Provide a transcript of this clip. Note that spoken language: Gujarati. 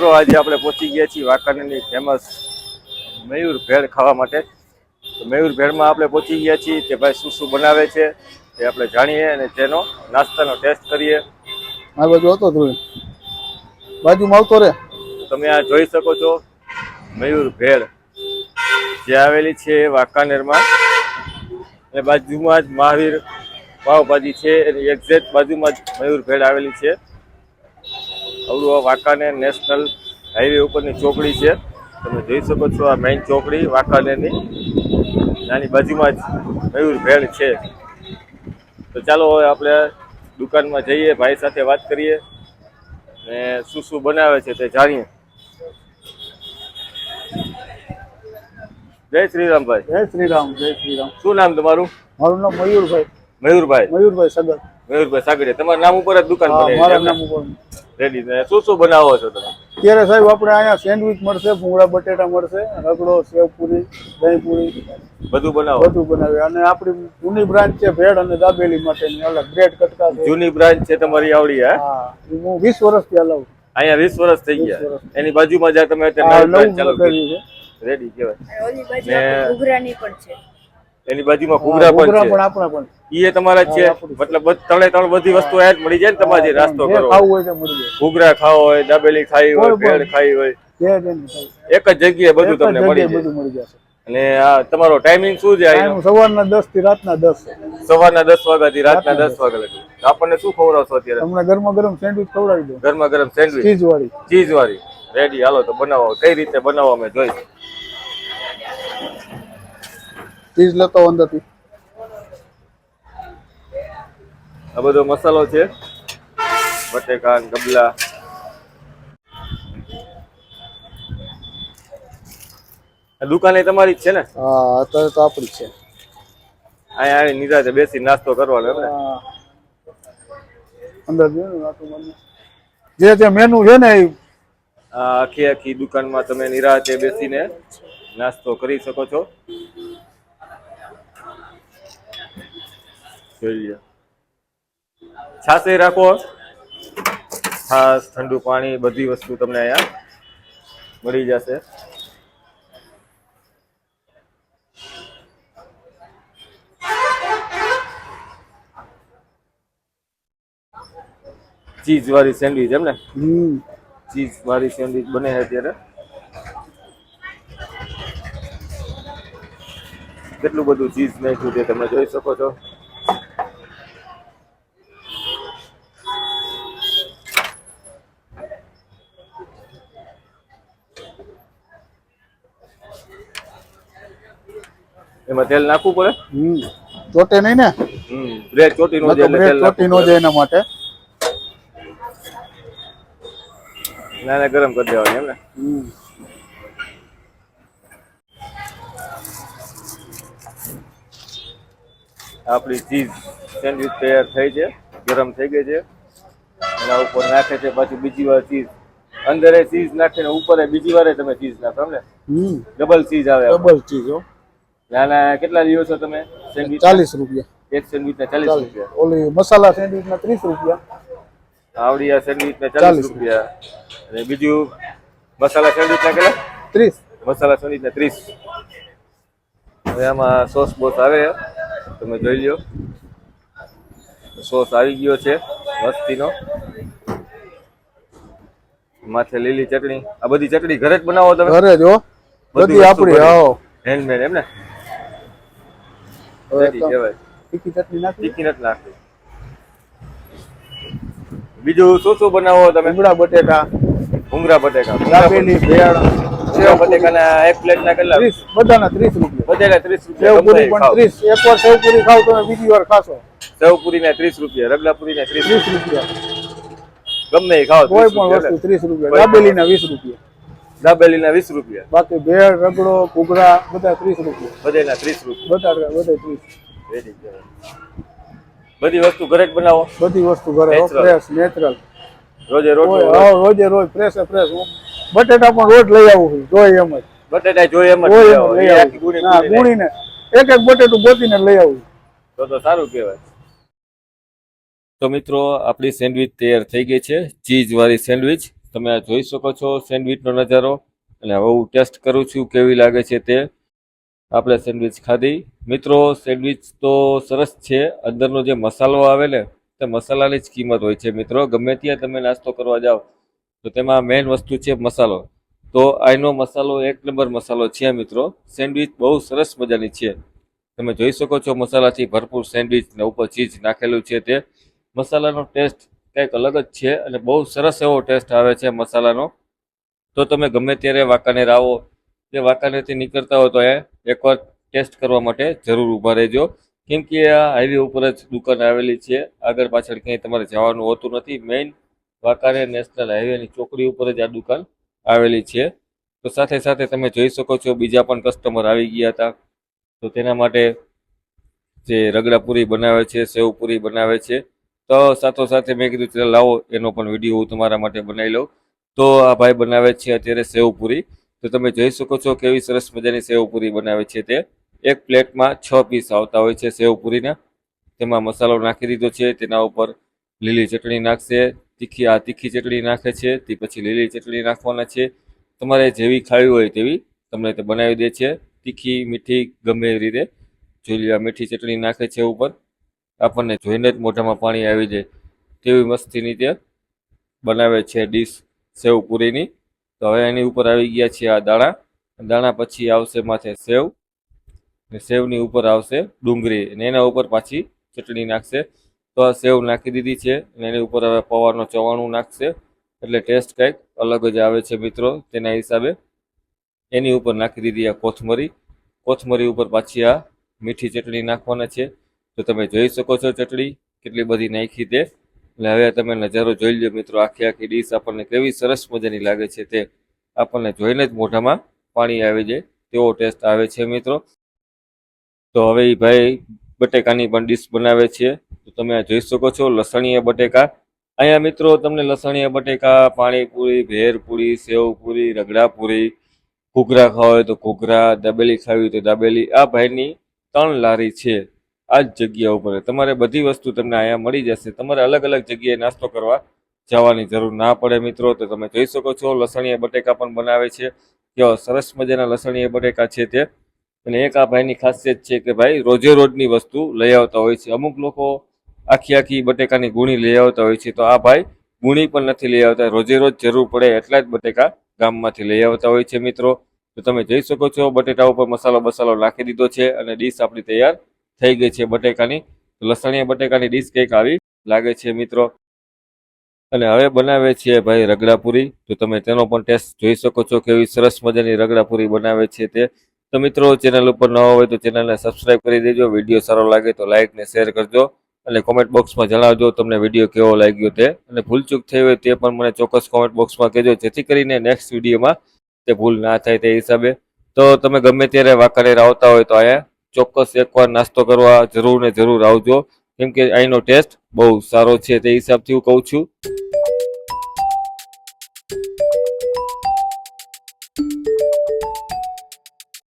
મિત્રો આજે આપણે પહોંચી ગયા છીએ વાંકાનેરની ફેમસ મયુર ભેળ ખાવા માટે। તો મયુર ભેળમાં આપણે પહોંચી ગયા છીએ કે ભાઈ શું શું બનાવે છે તે આપણે જાણીએ અને તેનો નાસ્તાનો ટેસ્ટ કરીએ। આ બાજુ હતો થોડી બાજુમાં આવતો રે। તમે આ જોઈ શકો છો મયુર ભેળ જે આવેલી છે વાંકાનેરમાં અને બાજુમાં જ મહાવીર પાવભાજી છે એની એક્ઝેક્ટ બાજુમાં જ મયુર ભેળ આવેલી છે। અવળું વાંકાનેર નેશનલ હાઈવે ઉપરની ચોકડી છે, તમે જોઈ શકો છો આ મેઇન ચોકડી વાંકાનેરની નાની બાજુમાં જ મયુર ભેળ છે। તો ચાલો હવે આપણે દુકાનમાં જઈએ, ભાઈ સાથે વાત કરીએ ને શું શું બનાવે છે તે જાણીએ। જય શ્રી રામ ભાઈ। જય શ્રી રામ, જય શ્રી રામ। શું નામ તમારું? મારું નામ મયુરભાઈ। મયુરભાઈ સાગર। મયુરભાઈ સાગરે, તમારા નામ ઉપર જ દુકાન બને? મારા નામ ઉપર રેડી। ને શું શું બનાવો છો તમે? અત્યારે સાહેબ આપણે અહીંયા સેન્ડવિચ મળશે, ભૂંગળા બટેટા મળશે, રગડો, સેવપુરી, દહીંપુરી બધું બનાવો? બધું બનાવે। અને આપણી જૂની બ્રાન્ચ છે ભેળ અને દાબેલી માટેની અલગ બ્રેડ કટકા છે। જૂની બ્રાન્ચ છે તમારી આવડી? હા, હું 20 વર્ષથી હલાવું। અહીંયા 20 વર્ષ થઈ ગયા। એની બાજુમાં જ્યાં તમે અત્યારે નવી બ્રાન્ચ ચાલુ કરી છે, રેડી કહેવાય। ઓલી બાજુ ઘૂઘરાની પણ છે, એની બાજુમાં ઘૂઘરા પણ છે, આપણા પણ ઈ તમારા જ છે? મતલબ ત્રણે ત્રણ બધી વસ્તુ આ જ મળી જાય ને તમારે જે નાસ્તો કરો ખાવું હોય તો મળી જાય। ઘૂઘરા ખાવો હોય, દાબેલી ખાવી હોય, ભેળ ખાવી હોય, એક જ જગ્યાએ બધું તમને મળી જાય। બધું મળી જશે। અને આ તમારો ટાઈમિંગ શું છે? સવારના 10 થી રાતના 10। સવારના 10 વાગ્યાથી રાતના 10 વાગ્યા લગી। આપણને શું ખવડાવશો અત્યારે? તમને ગરમા ગરમ સેન્ડવિચ ખવડાવી દો। ગરમા ગરમ સેન્ડવિચ ચીઝ વાળી રેડી। હાલો તો બનાવો, કઈ રીતે બનાવો અમે જોઈ। ચીઝ લેતો અંદરથી। આ બધો મસાલો છે, બટેકા, ગબલા। દુકાન એ તમારી જ છે ને? હા, અત્યારે તો આપણી છે। અહીંયા આવી નિરાતે બેસી નાસ્તો કરવાનો એમ ને? અંદર જે જે મેનુ છે ને એ આખી આખી દુકાનમાં તમે નિરાતે બેસીને નાસ્તો કરી શકો છો। જોઈ લો, છાશ રાખો, છાશ, ઠંડુ પાણી, બધી વસ્તુ તમને અહીંયા મળી જશે। ચીઝ વાળી સેન્ડવિચ એમ ને? ચીઝ વાળી સેન્ડવિચ બને છે અત્યારે। કેટલું બધું ચીઝ નાખ્યું છે તમે જોઈ શકો છો। એમાં તેલ નાખવું પડે? ચોટે નહીં ને? બ્રેડ ચોટી નો જાય એટલે તેલ ચોટી નો જાય એના માટે ના ગરમ કરી દેવાની એમ ને? આપણી ચીઝ સેન્ડવિચ તૈયાર થઈ છે, ગરમ થઈ ગઈ છે। એના ઉપર નાખે છે પાછું બીજી વાર ચીઝ, અંદર ચીઝ નાખે ને ઉપર બીજી વાર તમે ચીઝ નાખો એમ ને? ડબલ ચીઝ આવે? ડબલ ચીઝ હો। નાના કેટલા લ્યો છો તમે સેન્ડવિચ? 40 રૂપિયા એક સેન્ડવિચ ના 40 રૂપિયા। ઓલી મસાલા સેન્ડવિચ ના 30 રૂપિયા। આવડી આ સેન્ડવિચ ના 40 રૂપિયા। અને બીજું મસાલા સેન્ડવિચ ના કેટલા? 30। મસાલા સેન્ડવિચ ના 30। હવે આમાં સોસ બોસ આવે, તમે જોઈ લ્યો। સોસ આવી ગયો છે મસ્તીનો, માથે લીલી ચટણી। આ બધી ચટણી ઘરે જ બનાવો તમે? ઘરે જ હો, બધી આપણી। આવો હેન્ડમેડ એમ ને? કહેવાય। તીખી ચટણી નાખી? તીખી નથી નાખી। બીજું શું શું બનાવો તમે? ભૂંગળા બટેટા, દાબેલી, ભેળ, સેવ બટેકાના એક પ્લેટ ના કેટલા? 30, બધાના 30 રૂપિયા। બધાના 30 રૂપિયા। સેવપુરી પણ 30। એકવાર સેવપુરી ખાવ તો બીજી વાર ખાશો। સેવપુરી ના 30 રૂપિયા, રગલાપુરી ના 30 રૂપિયા, ગમે એ ખાઓ કોઈ પણ વસ્તુ 30 રૂપિયા। દાબેલી ના 20 રૂપિયા। દાબેલી ના 20 રૂપિયા। બાકી ભેળ, રગડો, ઘૂઘરા બધા 30 રૂપિયા। બધાના 30 રૂપિયા। બધા 30। બધી વસ્તુ ઘરે જ બનાવો? બધી વસ્તુ ઘરે, ફ્રેશ, નેચરલ। રોજે રોજ ફ્રેશ ફ્રેશ। બટેટા પણ રોજ લઈ આવું છું, જોઈએ એમ જ। બટેટા જોઈએ એમ જ ગુણીને એક એક બટેટું ગોતીને લઈ આવું। તો સારું કહેવાય। તો મિત્રો આપણી સેન્ડવિચ તૈયાર થઈ ગઈ છે, ચીઝ વાળી સેન્ડવિચ। તમે આ જોઈ શકો છો સેન્ડવિચનો નજારો. અને હવે હું ટેસ્ટ કરું છું કેવી લાગે છે તે. આપણે સેન્ડવિચ ખાધી. મિત્રો સેન્ડવિચ તો સરસ છે. અંદરનો જે મસાલો આવે ને તે મસાલાની જ કિંમત હોય છે મિત્રો. ગમે ત્યાં તમે નાસ્તો કરવા જાઓ તો તેમાં મેઇન વસ્તુ છે મસાલો. તો આનો મસાલો એક નંબર મસાલો છે મિત્રો. સેન્ડવિચ બહુ સરસ મજાની છે. તમે જોઈ શકો છો મસાલાથી ભરપૂર સેન્ડવિચ ને ઉપર ચીઝ નાખેલું છે તે. મસાલાનો ટેસ્ટ કંઈક અલગ જ છે અને બહુ સરસ એવો ટેસ્ટ આવે છે મસાલાનો. તો તમે ગમે ત્યારે વાંકાનેર આવો કે વાંકાનેરથી નીકળતા હો તો એકવાર ટેસ્ટ કરવા માટે જરૂર ઊભા રહેજો. કેમ કે આ હાઈવે ઉપર જ દુકાન આવેલી છે. આગળ પાછળ ક્યાંય તમારે જવાનું હોતું નથી. મેઇન વાંકાનેર નેશનલ હાઈવેની ચોકડી ઉપર જ આ દુકાન આવેલી છે. તો સાથે સાથે તમે જોઈ શકો છો બીજા પણ કસ્ટમર આવી ગયા હતા. તો તેના માટે જે રગડાપુરી બનાવે છે, સેવપુરી બનાવે છે. તો સાથોસાથે મેં કીધું ચાલ લાવો એનો પણ વિડીયો હું તમારા માટે બનાવી લઉં. તો આ ભાઈ બનાવે છે અત્યારે સેવપુરી. તો તમે જોઈ શકો છો કેવી સરસ મજાની સેવપુરી બનાવે છે તે. એક પ્લેટમાં 6 પીસ આવતા હોય છે સેવપુરીના. તેમાં મસાલો નાખી દીધો છે. તેના ઉપર લીલી ચટણી નાખશે. તીખી ચટણી નાખે છે. તે પછી લીલી ચટણી નાખવાના છે. તમારે જેવી ખાવી હોય તેવી તમને તે બનાવી દે છે. તીખી મીઠી ગમે એવી રીતે. જોઈ લો આ મીઠી ચટણી નાખે છે ઉપર. આપણને જોઈને જ મોઢામાં પાણી આવી જાય તેવી મસ્તીની તે બનાવે છે ડીશ સેવપુરીની. તો હવે એની ઉપર આવી ગયા છે આ દાણા. દાણા પછી આવશે માથે સેવ. ને સેવની ઉપર આવશે ડુંગળી અને એના ઉપર પાછી ચટણી નાખશે. તો આ સેવ નાખી દીધી છે અને એની ઉપર હવે પૌવાનું ચવાણું નાખશે. એટલે ટેસ્ટ કંઈક અલગ જ આવે છે મિત્રો. તેના હિસાબે એની ઉપર નાખી દીધી આ કોથમરી ઉપર પાછી આ મીઠી ચટણી નાખવાના છે. તો તમે જોઈ શકો છો ચટણી કેટલી બધી નાખી તે. એટલે હવે તમે નજારો જોઈ લો મિત્રો. આખી ડીશ આપણને કેવી સરસ મજાની લાગે છે તે આપણને જોઈને જ મોઢામાં પાણી આવી જાય તેવો ટેસ્ટ આવે છે મિત્રો. તો હવે એ ભાઈ બટેકાની પણ ડીશ બનાવે છે. તો તમે આ જોઈ શકો છો લસણીયા બટેકા. અહીંયા મિત્રો તમને લસણીયા બટેકા, પાણીપુરી, ભેરપુરી, સેવપુરી, રગડાપુરી, ઘૂઘરા ખાવા હોય તો ઘૂઘરા, દાબેલી ખાવી હોય તો દાબેલી. આ ભાઈની 3 લારી છે આ જ જગ્યા ઉપર. તમારે બધી વસ્તુ તમને અહીંયા મળી જશે. તમારે અલગ અલગ જગ્યાએ નાસ્તો કરવા જવાની જરૂર ના પડે મિત્રો. તો તમે જોઈ શકો છો લસણીયા બટેકા પણ બનાવે છે. કેવા સરસ મજાના લસણીયા બટેકા છે તે. અને એક આ ભાઈની ખાસિયત છે કે ભાઈ રોજે રોજની વસ્તુ લઈ આવતા હોય છે. અમુક લોકો આખી બટેકાની ગુણી લઈ આવતા હોય છે. તો આ ભાઈ ગુણી પણ નથી લઈ આવતા. રોજે રોજ જરૂર પડે એટલા જ બટેકા ગામમાંથી લઈ આવતા હોય છે મિત્રો. તો તમે જોઈ શકો છો બટેટા ઉપર મસાલો નાખી દીધો છે અને ડીશ આપણી તૈયાર થઈ ગઈ છે બટેકાની. લસણીયા બટેકાની ડીશ કંઈક આવી લાગે છે મિત્રો. અને હવે બનાવે છે ભાઈ રગડાપુરી. તો તમે તેનો પણ ટેસ્ટ જોઈ શકો છો કેવી સરસ મજાની રગડાપુરી બનાવે છે તે. તો મિત્રો ચેનલ ઉપર ન હોય તો ચેનલને સબસ્ક્રાઇબ કરી દેજો. વિડીયો સારો લાગે તો લાઇક ને શેર કરજો. અને કોમેન્ટ બોક્સમાં જણાવજો તમને વિડીયો કેવો લાગ્યો તે. અને ભૂલચૂક થઈ હોય તે પણ મને ચોક્કસ કોમેન્ટ બોક્સમાં કહેજો જેથી કરીને નેક્સ્ટ વિડીયોમાં તે ભૂલ ના થાય તે હિસાબે. તો તમે ગમે ત્યારે વાંકાનેર આવતા હોય તો અહીંયા ચોક્કસ એકવાર નાસ્તો કરવા જરૂર ને જરૂર આવજો. કેમ કે અહીંનો ટેસ્ટ બહુ સારો છે તે હિસાબથી હું કહું છું.